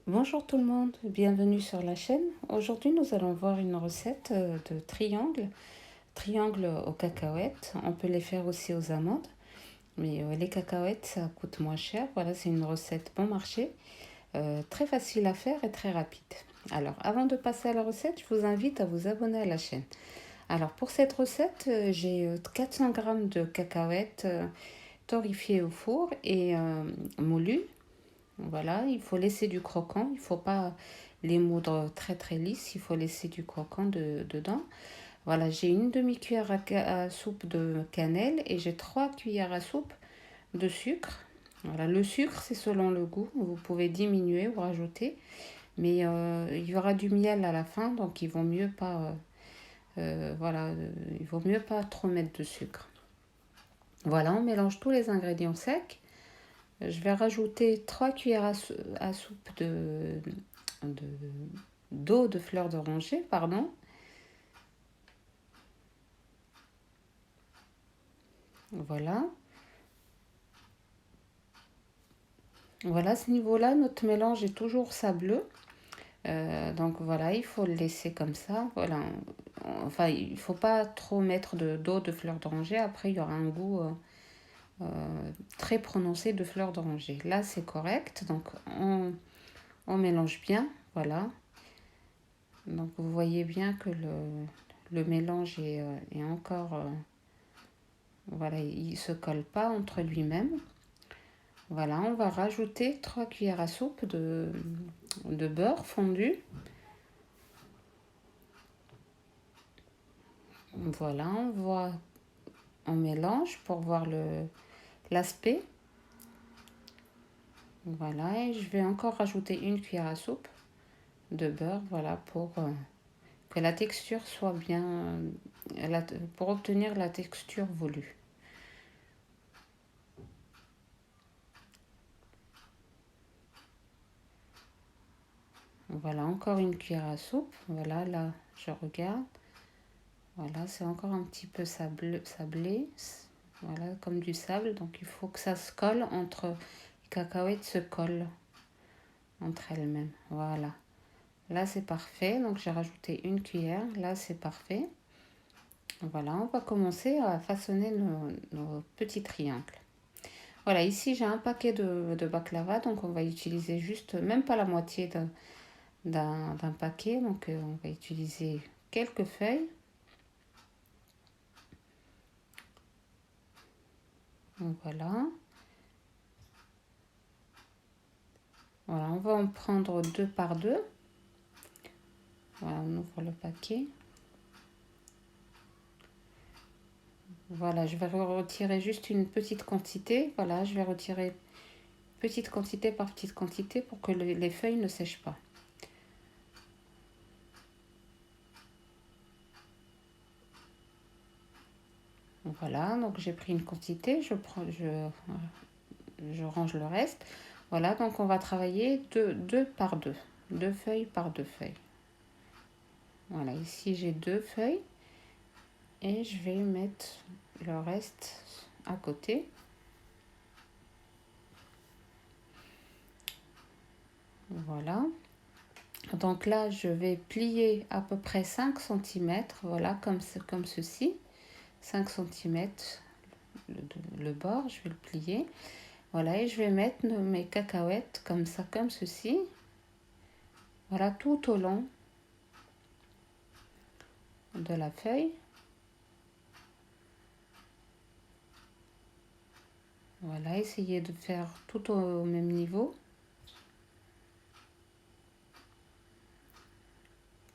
Bonjour tout le monde, bienvenue sur la chaîne. Aujourd'hui nous allons voir une recette de triangles aux cacahuètes. On peut les faire aussi aux amandes, mais les cacahuètes ça coûte moins cher. Voilà, c'est une recette bon marché, très facile à faire et très rapide. Alors avant de passer à la recette, je vous invite à vous abonner à la chaîne. Alors pour cette recette, j'ai 400 g de cacahuètes torréfiées au four et moulues. Voilà, il faut laisser du croquant, il ne faut pas les moudre très très lisses, il faut laisser du croquant dedans. Voilà, j'ai une demi-cuillère à soupe de cannelle et j'ai 3 cuillères à soupe de sucre. Voilà, le sucre c'est selon le goût, vous pouvez diminuer ou rajouter, mais il y aura du miel à la fin, donc il vaut mieux pas, il vaut mieux pas trop mettre de sucre. Voilà, on mélange tous les ingrédients secs. Je vais rajouter 3 cuillères à soupe de- d'eau de fleur d'oranger, pardon. Voilà. Voilà, à ce niveau-là, notre mélange est toujours sableux. Donc voilà, il faut le laisser comme ça. Voilà. Enfin, il ne faut pas trop mettre d'eau de fleur d'oranger. Après, il y aura un goût très prononcé de fleur d'oranger. Là, c'est correct. Donc, on mélange bien. Voilà. Donc, vous voyez bien que le mélange est encore... voilà, il ne se colle pas entre lui-même. Voilà, on va rajouter 3 cuillères à soupe de beurre fondu. Voilà, on mélange pour voir l'aspect. Voilà, et je vais encore rajouter une cuillère à soupe de beurre, voilà, pour que la texture soit bien, pour obtenir la texture voulue. Voilà, encore une cuillère à soupe. Voilà, là, je regarde. Voilà, c'est encore un petit peu sablé. Voilà, comme du sable. Donc, il faut que ça se colle entre... Les cacahuètes se collent entre elles-mêmes. Voilà. Là, c'est parfait. Donc, j'ai rajouté une cuillère. Là, c'est parfait. Voilà, on va commencer à façonner nos petits triangles. Voilà, ici, j'ai un paquet de baklava. Donc, on va utiliser juste, même pas la moitié d'un paquet. Donc, on va utiliser quelques feuilles. Voilà. Voilà, on va en prendre deux par deux. Voilà, on ouvre le paquet. Voilà, je vais retirer juste une petite quantité. Voilà, je vais retirer petite quantité par petite quantité pour que les feuilles ne sèchent pas. Voilà, donc j'ai pris une quantité, je range le reste. Voilà, donc on va travailler deux par deux. Deux feuilles par deux feuilles. Voilà, ici j'ai deux feuilles et je vais mettre le reste à côté. Voilà. Donc là, je vais plier à peu près 5 cm, voilà, comme ceci. 5 cm le bord, je vais le plier. Voilà, et je vais mettre mes cacahuètes comme ça, comme ceci. Voilà, tout au long de la feuille. Voilà, essayez de faire tout au même niveau.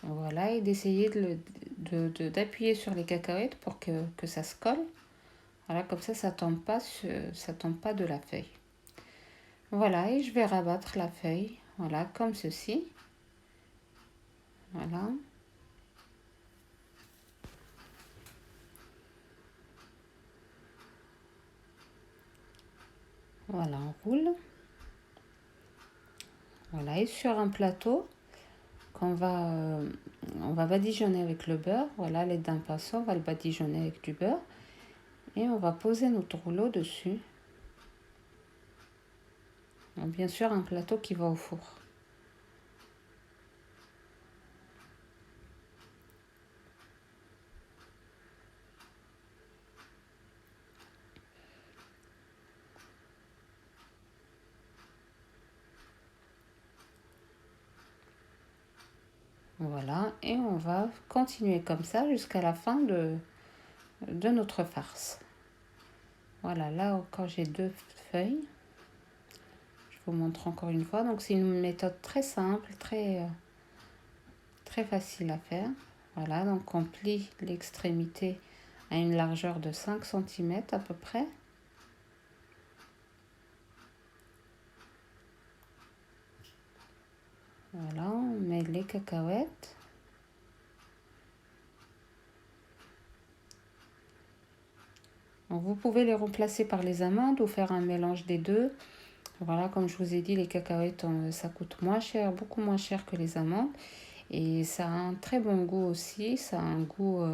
Voilà, et d'essayer d'appuyer sur les cacahuètes pour que ça se colle. Voilà, comme ça ça tombe pas de la feuille. Voilà, et je vais rabattre la feuille, voilà, comme ceci. Voilà. Voilà, on roule. Voilà, et sur un plateau on va badigeonner avec le beurre. Voilà, à l'aide d'un pinceau, on va le badigeonner avec du beurre. Et on va poser notre rouleau dessus. Donc, bien sûr, un plateau qui va au four. Voilà, et on va continuer comme ça jusqu'à la fin de notre farce. Voilà, là encore j'ai 2 feuilles. Je vous montre encore une fois. Donc c'est une méthode très simple, très facile à faire. Voilà, donc on plie l'extrémité à une largeur de 5 cm à peu près. Voilà, on met les cacahuètes. Donc vous pouvez les remplacer par les amandes ou faire un mélange des deux. Voilà, comme je vous ai dit, les cacahuètes, ça coûte moins cher, beaucoup moins cher que les amandes. Et ça a un très bon goût aussi. Ça a un goût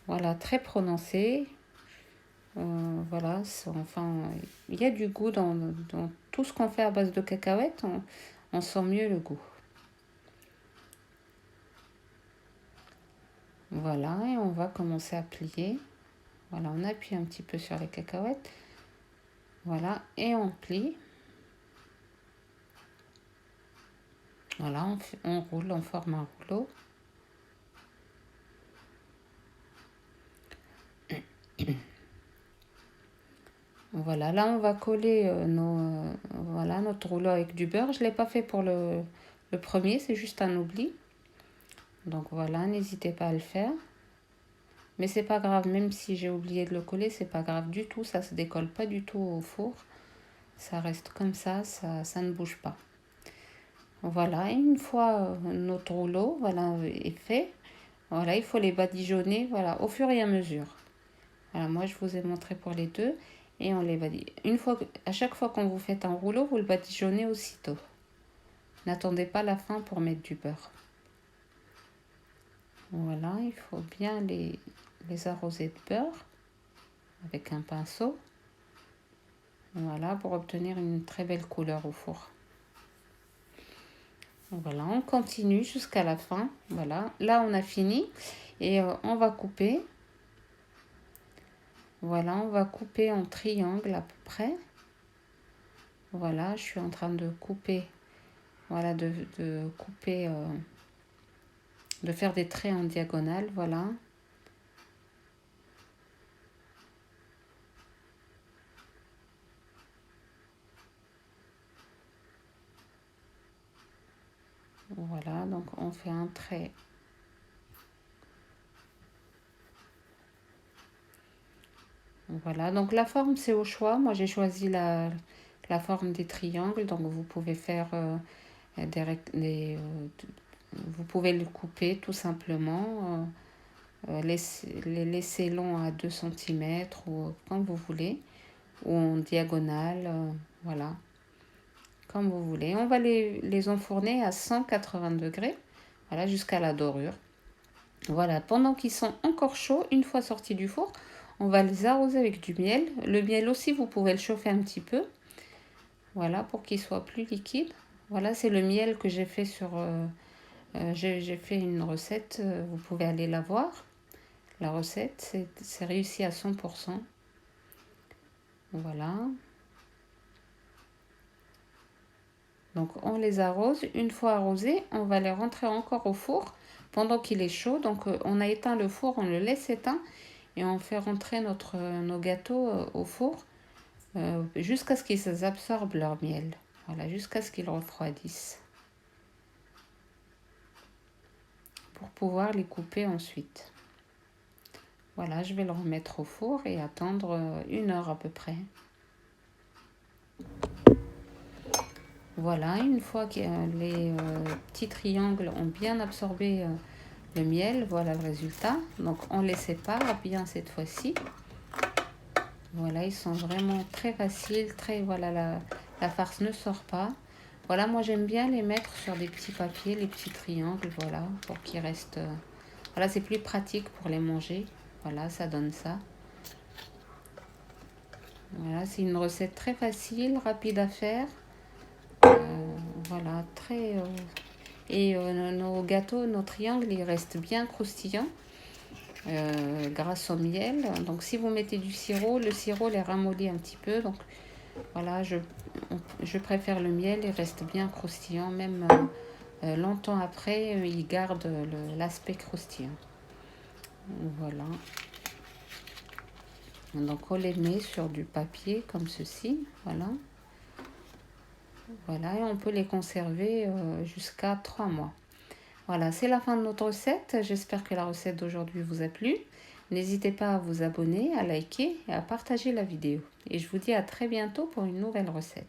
voilà, très prononcé. Voilà, enfin, il y a du goût dans tout ce qu'on fait à base de cacahuètes. On sent mieux le goût. Voilà, et on va commencer à plier. Voilà, on appuie un petit peu sur les cacahuètes. Voilà, et on plie. Voilà, on roule, on forme un rouleau. Voilà, là on va coller voilà, notre rouleau avec du beurre. Je ne l'ai pas fait pour le premier, c'est juste un oubli. Donc voilà, n'hésitez pas à le faire. Mais c'est pas grave, même si j'ai oublié de le coller, c'est pas grave du tout. Ça se décolle pas du tout au four. Ça reste comme ça ne bouge pas. Voilà, et une fois notre rouleau voilà, est fait, voilà, il faut les badigeonner voilà, au fur et à mesure. Voilà, moi je vous ai montré pour les deux et on les badigeonne. À chaque fois qu'on vous fait un rouleau, vous le badigeonnez aussitôt. N'attendez pas la fin pour mettre du beurre. Voilà, il faut bien les arroser de beurre avec un pinceau. Voilà, pour obtenir une très belle couleur au four. Voilà, on continue jusqu'à la fin. Voilà, là on a fini et on va couper. Voilà, on va couper en triangle à peu près. Voilà, je suis en train de couper. Voilà, de couper, de faire des traits en diagonale. Voilà. Voilà, donc on fait un trait. Voilà, donc la forme c'est au choix. Moi j'ai choisi la forme des triangles. Donc vous pouvez faire vous pouvez le couper tout simplement. Les laisser longs à 2 cm ou comme vous voulez. Ou en diagonale. Voilà. Comme vous voulez. On va les enfourner à 180 degrés. Voilà, jusqu'à la dorure. Voilà, pendant qu'ils sont encore chauds, une fois sortis du four, on va les arroser avec du miel. Le miel aussi, vous pouvez le chauffer un petit peu. Voilà, pour qu'il soit plus liquide. Voilà, c'est le miel que j'ai fait sur... j'ai fait une recette, vous pouvez aller la voir. La recette, c'est réussi à 100%. Voilà. Donc on les arrose. Une fois arrosés, on va les rentrer encore au four pendant qu'il est chaud. Donc on a éteint le four, on le laisse éteint et on fait rentrer nos gâteaux au four jusqu'à ce qu'ils absorbent leur miel. Voilà, jusqu'à ce qu'ils refroidissent. Pour pouvoir les couper ensuite. Voilà, je vais le remettre au four et attendre 1 heure à peu près. Voilà, une fois que les petits triangles ont bien absorbé le miel, voilà le résultat. Donc on les sépare bien cette fois-ci. Voilà, ils sont vraiment très faciles, voilà, la farce ne sort pas. Voilà, moi j'aime bien les mettre sur des petits papiers, les petits triangles, voilà, pour qu'ils restent... voilà, c'est plus pratique pour les manger. Voilà, ça donne ça. Voilà, c'est une recette très facile, rapide à faire. Voilà, très... et nos gâteaux, nos triangles, ils restent bien croustillants grâce au miel. Donc si vous mettez du sirop, le sirop les ramollit un petit peu. Donc voilà, je préfère le miel, il reste bien croustillant, même longtemps après, ils gardent l'aspect croustillant. Voilà. Donc on les met sur du papier comme ceci, voilà. Voilà, et on peut les conserver jusqu'à 3 mois. Voilà, c'est la fin de notre recette. J'espère que la recette d'aujourd'hui vous a plu. N'hésitez pas à vous abonner, à liker et à partager la vidéo. Et je vous dis à très bientôt pour une nouvelle recette.